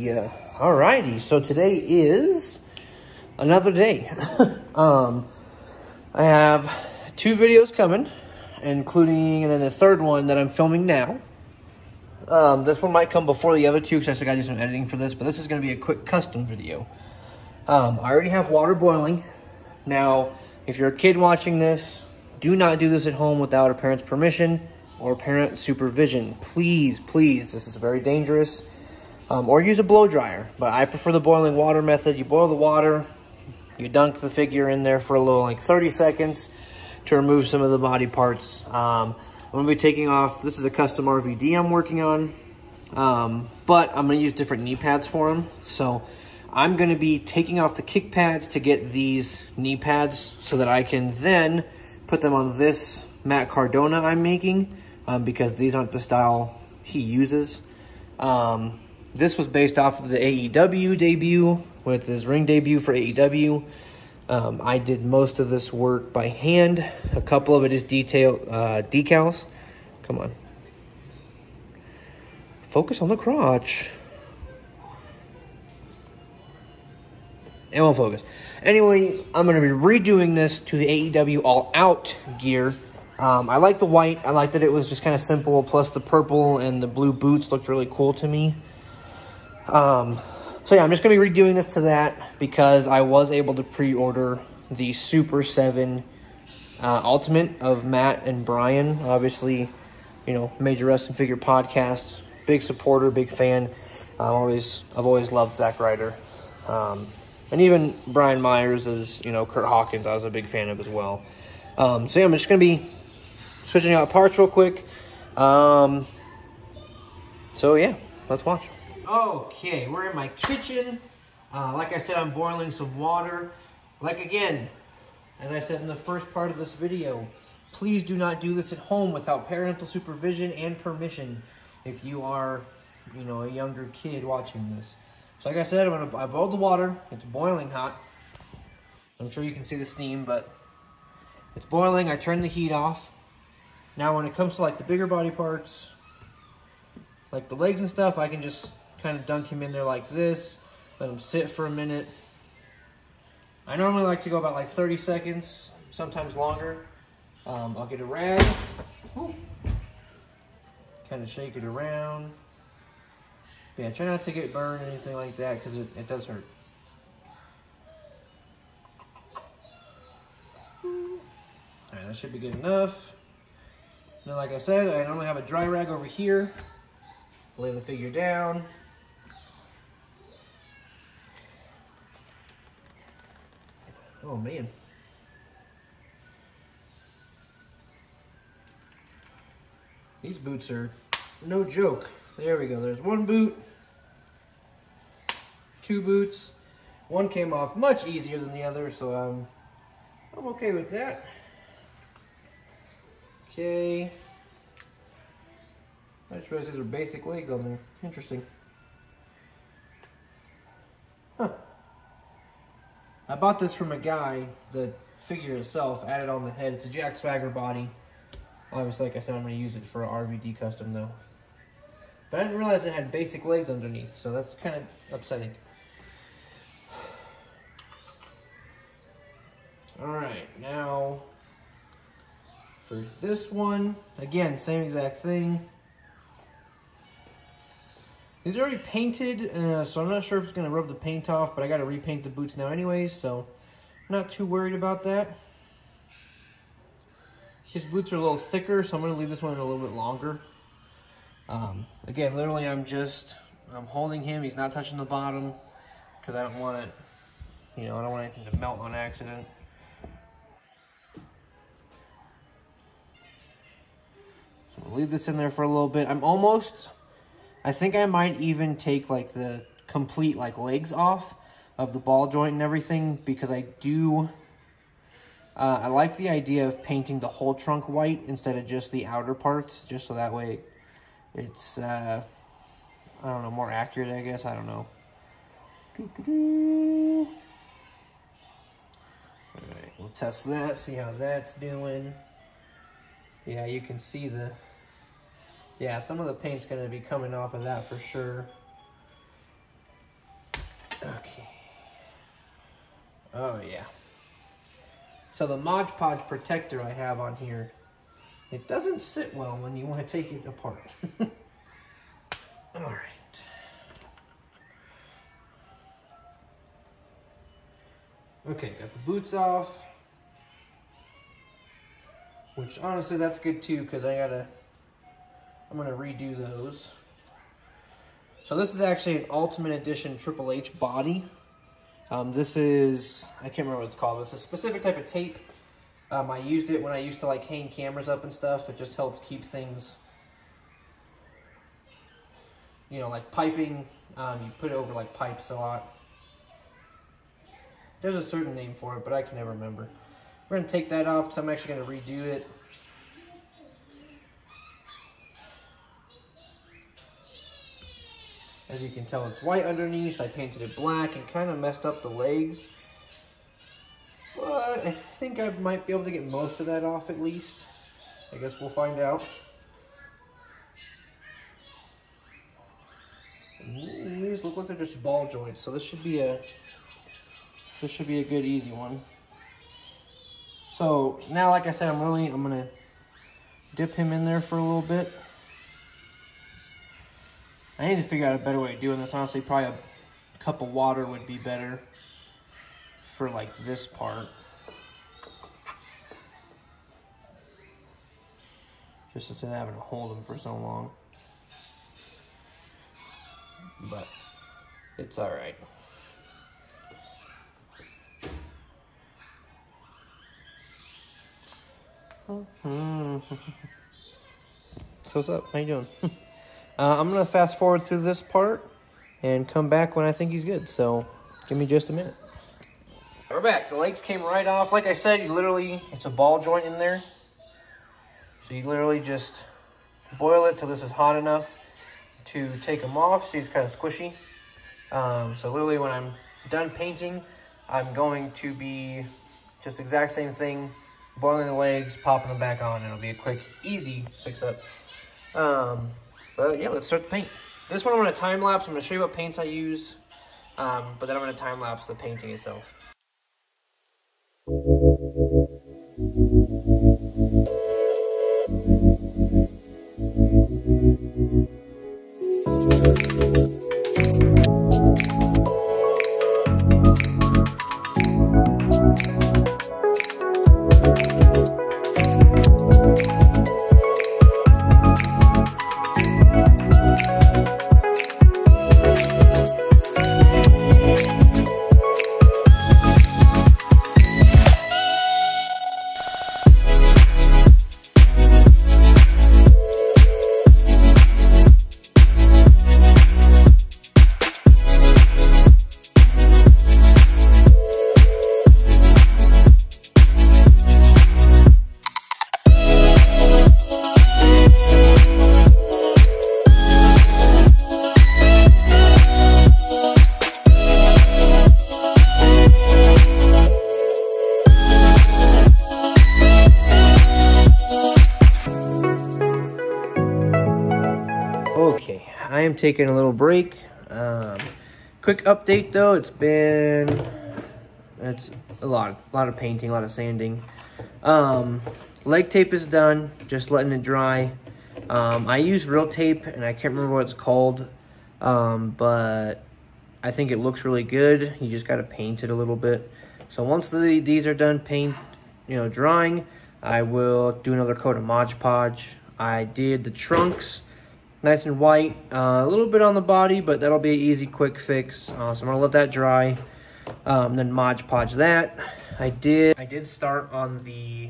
Alrighty, so today is another day. I have 2 videos coming, including, and then the third one that I'm filming now. This one might come before the other 2 because I still got to do some editing for this, but this is going to be a quick custom video. I already have water boiling. Now, if you're a kid watching this, do not do this at home without a parent's permission or parent supervision. Please, please, this is very dangerous. Or use a blow dryer, but I prefer the boiling water method. You boil the water, you dunk the figure in there for a little, like 30 seconds to remove some of the body parts. I'm gonna be taking off, this is a custom RVD I'm working on, but I'm gonna use different knee pads for him. So I'm gonna be taking off the kick pads to get these knee pads so that I can then put them on this Matt Cardona I'm making, because these aren't the style he uses. This was based off of the AEW debut with his ring debut for AEW. I did most of this work by hand. A couple of it is decals. Come on. Focus on the crotch. It won't focus. Anyways, I'm going to be redoing this to the AEW All Out gear. I like the white. I like that it was just kind of simple. Plus the purple and the blue boots looked really cool to me. So yeah, I'm just going to be redoing this to that because I was able to pre-order the Super 7 Ultimate of Matt and Brian. Obviously, you know, Major Wrestling Figure Podcast. Big supporter, big fan. I've always loved Zack Ryder. And even Brian Myers, as you know, Kurt Hawkins, I was a big fan of as well. So yeah, I'm just going to be switching out parts real quick. So yeah, let's watch. Okay, we're in my kitchen. Like I said, I'm boiling some water. Like again, as I said in the first part of this video, please do not do this at home without parental supervision and permission if you are, you know, a younger kid watching this. So like I said, I boiled the water. It's boiling hot. I'm sure you can see the steam, but it's boiling. I turned the heat off. Now when it comes to like the bigger body parts, like the legs and stuff, I can just kind of dunk him in there like this, let him sit for a minute. I normally like to go about like 30 seconds, sometimes longer. I'll get a rag, kind of shake it around. But yeah, try not to get burned or anything like that because it does hurt. Alright, that should be good enough. Now, like I said, I normally have a dry rag over here. Lay the figure down. Oh man. These boots are no joke. There we go. There's 1 boot. 2 boots. One came off much easier than the other, so I'm okay with that. Okay. I just realized these are basic legs on there. Interesting. Huh. I bought this from a guy. The figure itself, added on the head. It's a Jack Swagger body. Obviously, like I said, I'm going to use it for an RVD custom, though. But I didn't realize it had basic legs underneath, so that's kind of upsetting. Alright, now for this one, again, same exact thing. These are already painted, so I'm not sure if it's going to rub the paint off, but I got to repaint the boots now anyways, so I'm not too worried about that. His boots are a little thicker, so I'm going to leave this one a little bit longer. Again, literally I'm holding him. He's not touching the bottom because I don't want it, you know, I don't want anything to melt on accident. So we'll leave this in there for a little bit. I think I might even take like the complete like legs off of the ball joint and everything because I like the idea of painting the whole trunk white instead of just the outer parts, just so that way it's, I don't know, more accurate, I guess. I don't know. Alright, we'll test that, see how that's doing. Yeah, you can see yeah, some of the paint's going to be coming off of that for sure. Oh yeah. So the Mod Podge protector I have on here, it doesn't sit well when you want to take it apart. All right. Okay, got the boots off. Which honestly, that's good too, because I'm gonna redo those. So this is actually an Ultimate Edition Triple H body. This is, I can't remember what it's called. It's a specific type of tape. I used it when I used to like hang cameras up and stuff. It just helps keep things, you know, like piping. You put it over like pipes a lot. There's a certain name for it, but I can never remember. We're gonna take that off because I'm actually gonna redo it. As you can tell, it's white underneath. I painted it black and kind of messed up the legs. But I think I might be able to get most of that off at least. I guess we'll find out. And these look like they're just ball joints, so this should be a good easy one. So now, like I said, I'm gonna dip him in there for a little bit. I need to figure out a better way of doing this. Honestly, probably a cup of water would be better for like this part. Just instead of having to hold him for so long. But it's all right. So what's up? How you doing? I'm gonna fast forward through this part and come back when I think he's good. So give me just a minute. We're back. The legs came right off. Like I said, it's a ball joint in there. So you literally just boil it till this is hot enough to take them off. See, it's kind of squishy. So literally when I'm done painting, I'm going to be just exact same thing, boiling the legs, popping them back on. It'll be a quick, easy fix up. But yeah, let's start the paint. This one I'm going to time lapse. I'm going to show you what paints I use, but then I'm going to time lapse the painting itself. Okay, I am taking a little break. Quick update though, it's a lot of painting, a lot of sanding. Leg tape is done, just letting it dry. I use real tape and I can't remember what it's called, but I think it looks really good. You just got to paint it a little bit. So once these are done drying, I will do another coat of Mod Podge. I did the trunks nice and white, a little bit on the body, but that'll be an easy, quick fix. So I'm gonna let that dry, then Mod Podge that. I did start on the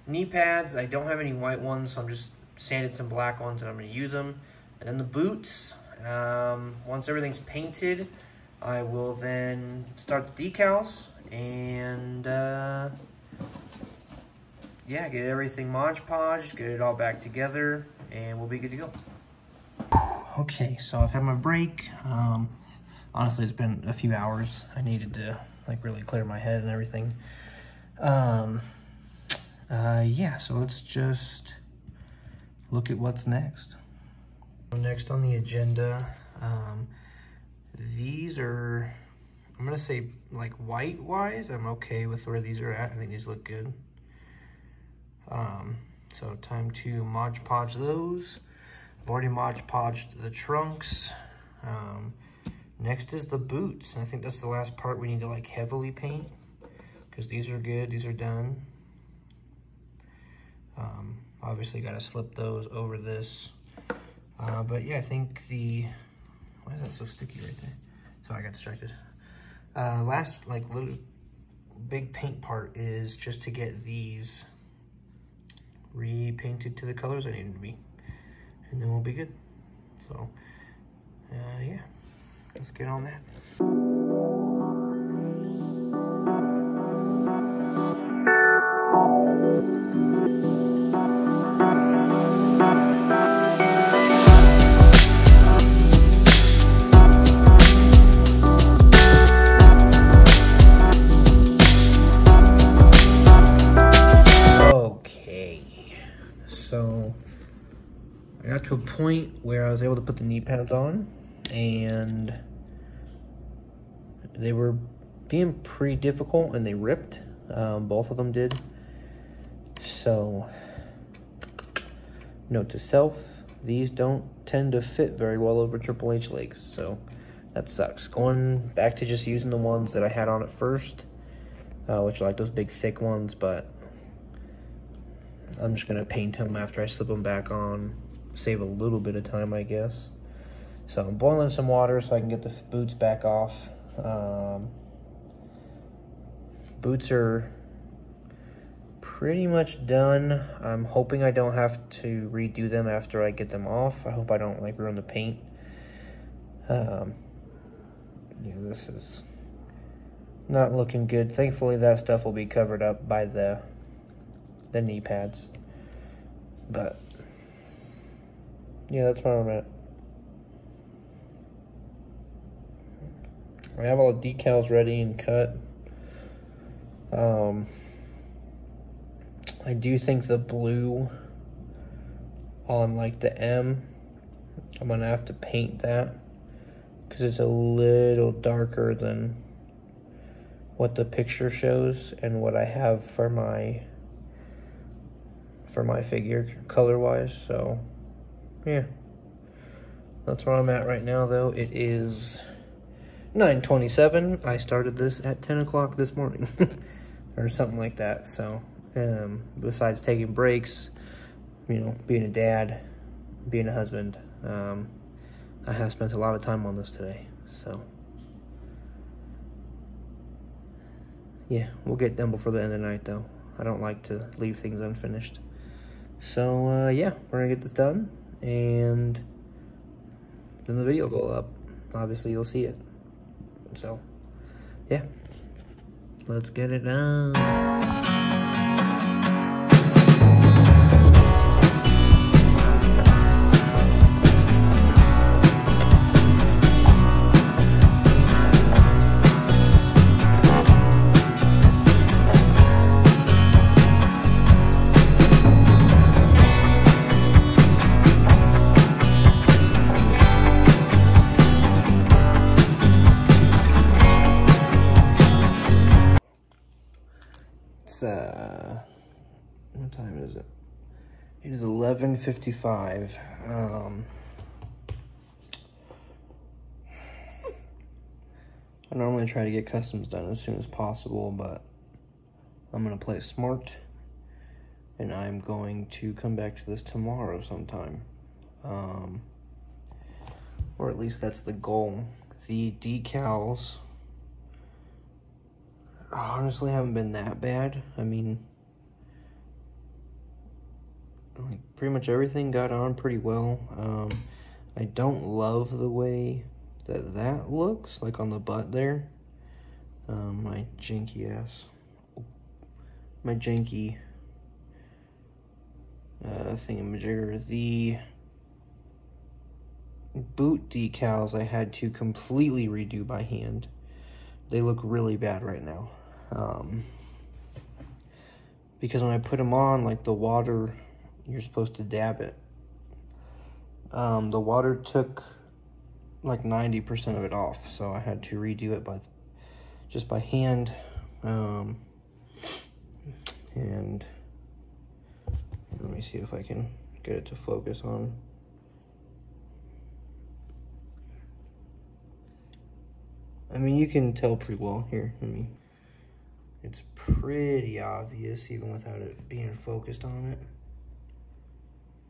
knee pads. I don't have any white ones, so I'm just sanded some black ones and I'm gonna use them. And then the boots, once everything's painted, I will then start the decals and yeah, get everything Mod Podged, get it all back together, and we'll be good to go. Okay, so I've had my break. Honestly, it's been a few hours. I needed to like really clear my head and everything. Yeah, so let's just look at what's next. Next on the agenda, these are I'm gonna say, like, white-wise, I'm okay with where these are at. I think these look good. So time to Mod Podge those. I've already Mod Podged the trunks. Next is the boots. I think that's the last part we need to, like, heavily paint, because these are good, these are done. Obviously gotta slip those over this. But yeah, I think why is that so sticky right there? Sorry, I got distracted. Last, like, little big paint part is just to get these repainted to the colors I need them to be, and then we'll be good. So yeah, let's get on that. So I got to a point where I was able to put the knee pads on, and they were being pretty difficult, and they ripped. Both of them did. So, note to self, these don't tend to fit very well over Triple H legs, so that sucks. Going back to just using the ones that I had on at first, which are like those big thick ones, but I'm just gonna paint them after I slip them back on, save a little bit of time, I guess. So I'm boiling some water so I can get the boots back off. Boots are pretty much done. I'm hoping I don't have to redo them after I get them off. I hope I don't, like, ruin the paint. Yeah, this is not looking good. Thankfully, that stuff will be covered up by the knee pads. But yeah, that's where I'm at. I have all the decals ready and cut. I do think the blue on, like, the M, I'm gonna have to paint that because it's a little darker than what the picture shows and what I have for my figure color-wise. So yeah, that's where I'm at right now, though. It is 9:27. I started this at 10 o'clock this morning or something like that. So besides taking breaks, you know, being a dad, being a husband, I have spent a lot of time on this today. So yeah, we'll get done before the end of the night, though. I don't like to leave things unfinished. So yeah, we're gonna get this done, and then the video will go up. Obviously, you'll see it. So yeah, let's get it done. What time is it? It is 11:55. I normally try to get customs done as soon as possible, but I'm gonna play smart, and I'm going to come back to this tomorrow sometime. Or at least that's the goal. The decals honestly haven't been that bad. I mean, like, pretty much everything got on pretty well. I don't love the way that looks, like on the butt there. My janky ass. My janky thingamajigger. The boot decals I had to completely redo by hand. They look really bad right now. Because when I put them on, like, the water, you're supposed to dab it. The water took like 90% of it off, so I had to redo it just by hand. And let me see if I can get it to focus on. I mean, you can tell pretty well here. I mean, it's pretty obvious even without it being focused on it.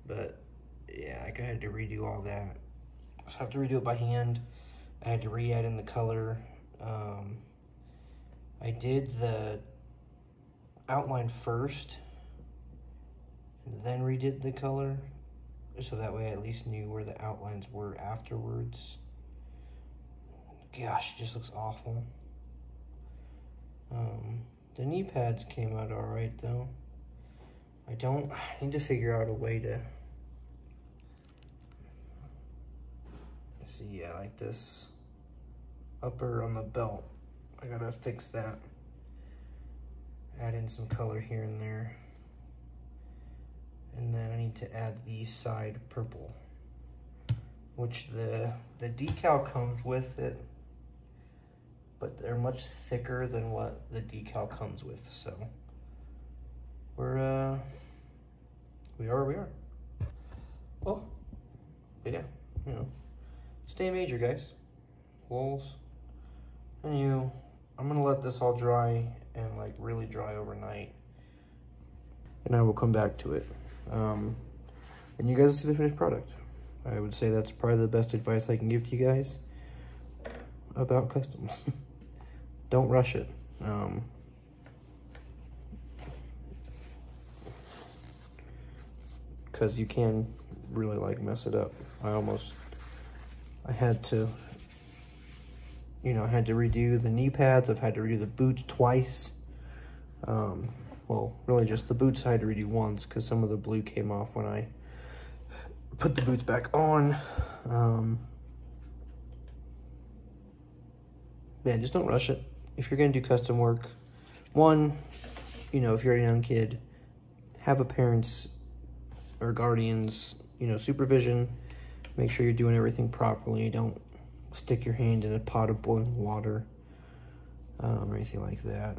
But yeah, like I had to redo all that. So I have to redo it by hand. I had to re-add in the color. I did the outline first, and then redid the color, so that way I at least knew where the outlines were afterwards. Gosh, it just looks awful. The knee pads came out alright though. I need to figure out a way to see, yeah, like this upper on the belt. I gotta fix that. Add in some color here and there. And then I need to add the side purple, which the decal comes with it, but they're much thicker than what the decal comes with. So we are where we are. Oh, but yeah, you know, stay major, guys. Lulz. And I'm gonna let this all dry and like really dry overnight, and I will come back to it. And you guys will see the finished product. I would say that's probably the best advice I can give to you guys about customs. Don't rush it. Because you can really like mess it up. I had to, I had to redo the knee pads. I've had to redo the boots twice. Well, really just the boots I had to redo once because some of the blue came off when I put the boots back on. Yeah, just don't rush it. If you're gonna do custom work, one, if you're a young kid, have a parent's or guardian's, supervision. Make sure you're doing everything properly. Don't stick your hand in a pot of boiling water, or anything like that.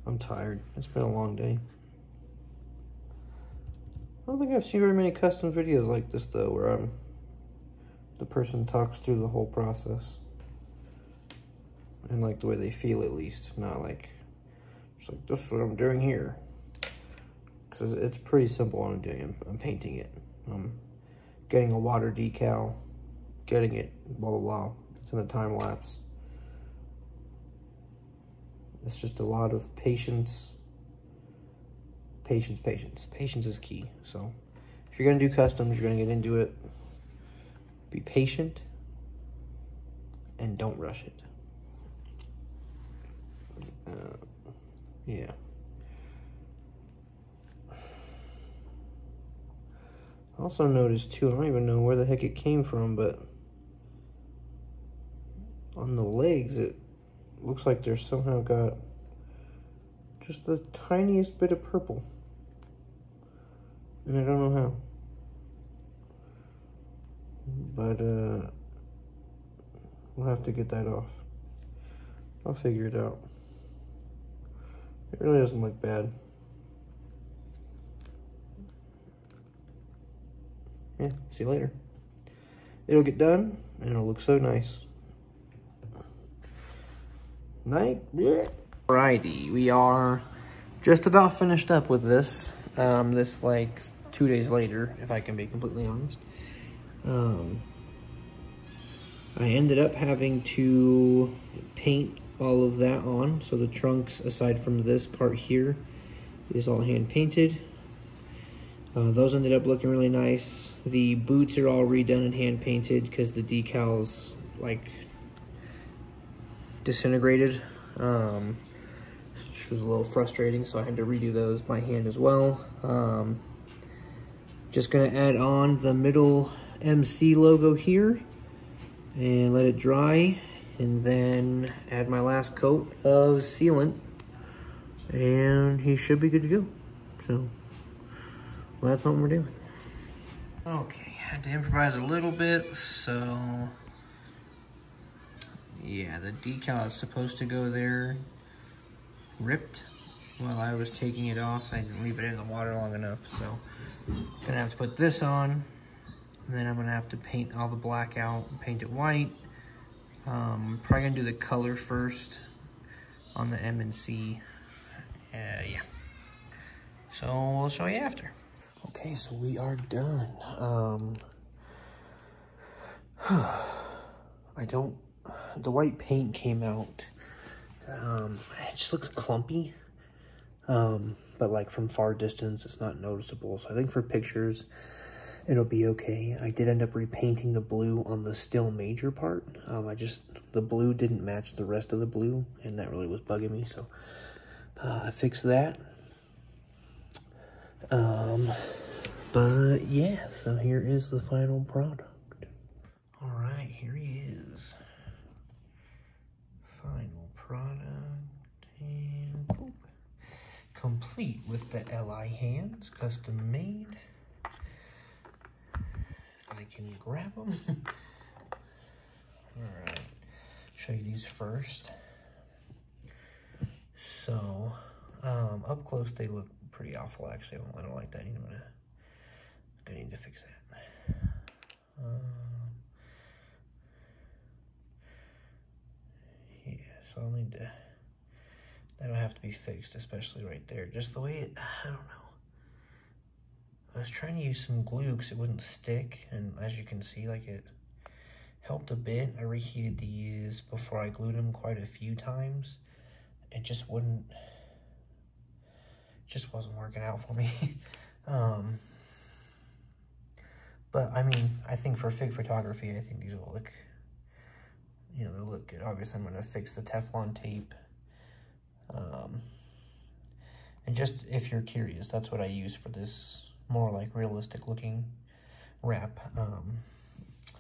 I'm tired. It's been a long day. I don't think I've seen very many custom videos like this though, where the person talks through the whole process. And like the way they feel at least, not like, just like, this is what I'm doing here. Because it's pretty simple what I'm doing. I'm painting it. I'm getting a water decal, getting it, blah, blah, blah. It's in the time lapse. It's just a lot of patience. Patience, patience. Patience is key. So if you're gonna do customs, you're gonna get into it. Be patient and don't rush it. Yeah. I also noticed too, I don't even know where the heck it came from, but on the legs, it looks like there's somehow got just the tiniest bit of purple. And I don't know how. But, we'll have to get that off. I'll figure it out. It really doesn't look bad. Yeah, see you later. It'll get done, and it'll look so nice. Alrighty, we are just about finished up with this. This like 2 days later, if I can be completely honest. I ended up having to paint all of that on. So the trunks, aside from this part here, is all hand painted. Those ended up looking really nice. The boots are all redone and hand painted because the decals like disintegrated, which was a little frustrating. So I had to redo those by hand as well. Just gonna add on the middle MC logo here and let it dry, and then add my last coat of sealant, and he should be good to go. So well, that's what we're doing. Okay, had to improvise a little bit, so Yeah, the decal is supposed to go there. Ripped while I was taking it off. I didn't leave it in the water long enough, so I'm gonna have to put this on, and then I'm gonna have to paint all the black out and paint it white. Probably gonna do the color first on the M and C. Yeah. So we'll show you after. Okay, so we are done. The white paint came out. It just looks clumpy. But like from far distance, it's not noticeable. So I think for pictures, it'll be okay. I did end up repainting the blue on the still major part. The blue didn't match the rest of the blue, and that really was bugging me. So I fixed that. But yeah, so here is the final product. All right, here he is. Final product, and boop. Complete with the LI hands, custom made. I can grab them. All right, show you these first. So, up close they look pretty awful. Actually, I don't like that. I'm gonna need to fix that. Yeah, so I'll need to. That'll have to be fixed, especially right there. Just the way I don't know. I was trying to use some glue because it wouldn't stick, and as you can see, like it helped a bit. I reheated these before I glued them quite a few times. It just wasn't working out for me. But I mean, I think for fig photography, I think these will look, they'll look good. Obviously, I'm gonna fix the Teflon tape. And just if you're curious, that's what I use for this more like realistic looking wrap.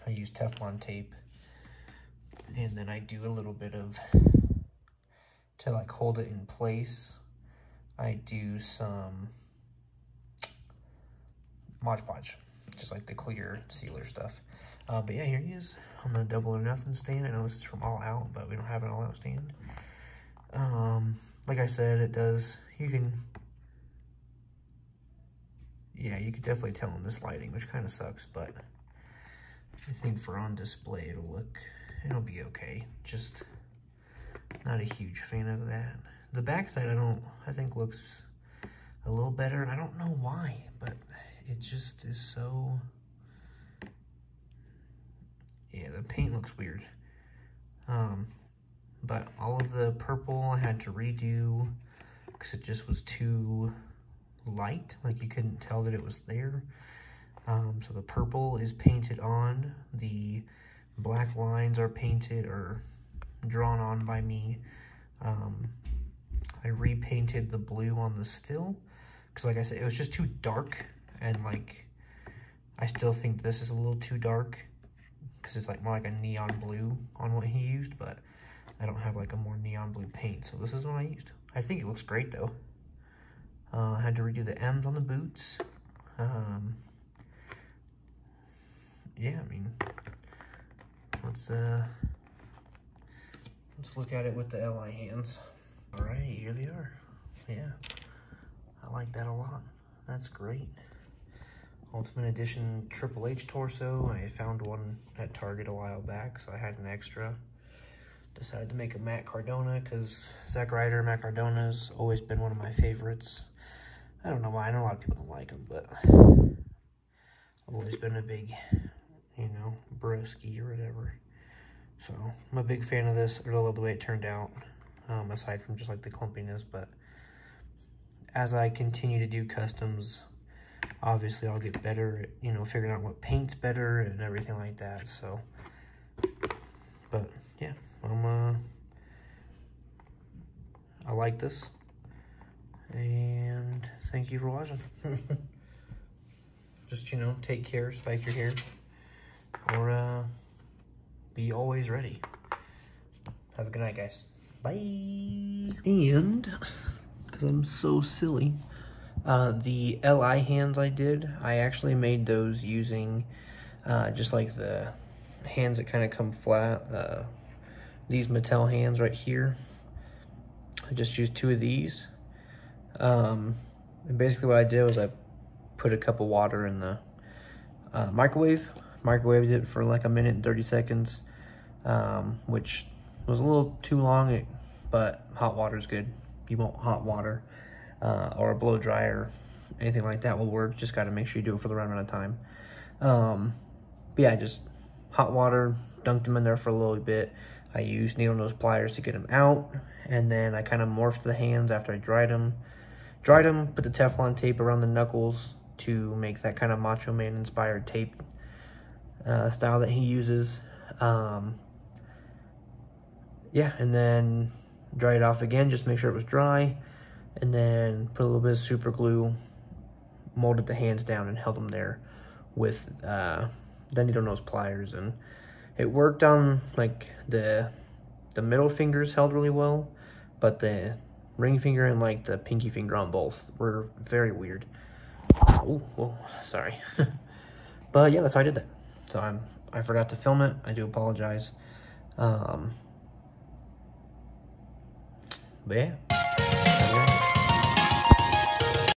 I use Teflon tape, and then I do a little bit of, to like hold it in place, I do some Mod Podge, just like the clear sealer stuff. But yeah, here he is on the Double or Nothing stand. I know this is from All Out, but we don't have an All Out stand. Like I said, it does, you can definitely tell in this lighting, which kind of sucks, but I think for on display, it'll be okay. Just not a huge fan of that. The backside, I think looks a little better. I don't know why, but it just is so, yeah, the paint looks weird. But all of the purple I had to redo because it just was too light. Like you couldn't tell that it was there. So the purple is painted on. The black lines are painted or drawn on by me. I repainted the blue on the still because, like I said, it was just too dark, and like I still think this is a little too dark because it's like more like a neon blue on what he used, but I don't have like a more neon blue paint, so this is what I used. I think it looks great though. I had to redo the M's on the boots. Yeah, I mean, let's look at it with the LI hands. All right, here they are. Yeah, I like that a lot. That's great. Ultimate Edition Triple H torso. I found one at Target a while back, so I had an extra. Decided to make a Matt Cardona because Zack Ryder, Matt Cardona's always been one of my favorites. I don't know why. I know a lot of people don't like him, but I've always been a big, broski or whatever. So I'm a big fan of this. I really love the way it turned out, aside from just like the clumpiness. But as I continue to do customs, obviously I'll get better at, figuring out what paint's better and everything like that. So, but yeah, I like this, and thank you for watching. Just, take care, spike your hair, or be always ready. Have a good night, guys. Bye. And, because I'm so silly, the LI hands I actually made those using just like the hands that kind of come flat, these Mattel hands right here. I just used 2 of these. And basically what I did was I put a cup of water in the microwaved it for like 1 minute and 30 seconds, which was a little too long, but hot water is good. You want hot water, or a blow dryer, anything like that will work. Just got to make sure you do it for the right amount of time. But yeah, just hot water, dunked them in there for a little bit. I used needle nose pliers to get them out, and then I kind of morphed the hands after I dried them, put the Teflon tape around the knuckles to make that kind of Macho Man inspired tape style that he uses. Yeah, and then dry it off again, just make sure it was dry, and then put a little bit of super glue, molded the hands down and held them there with the needle nose pliers, and it worked on like the middle fingers held really well, but the ring finger and like the pinky finger on both were very weird. Oh, sorry. But yeah, that's how I did that. So I forgot to film it. I do apologize. But yeah.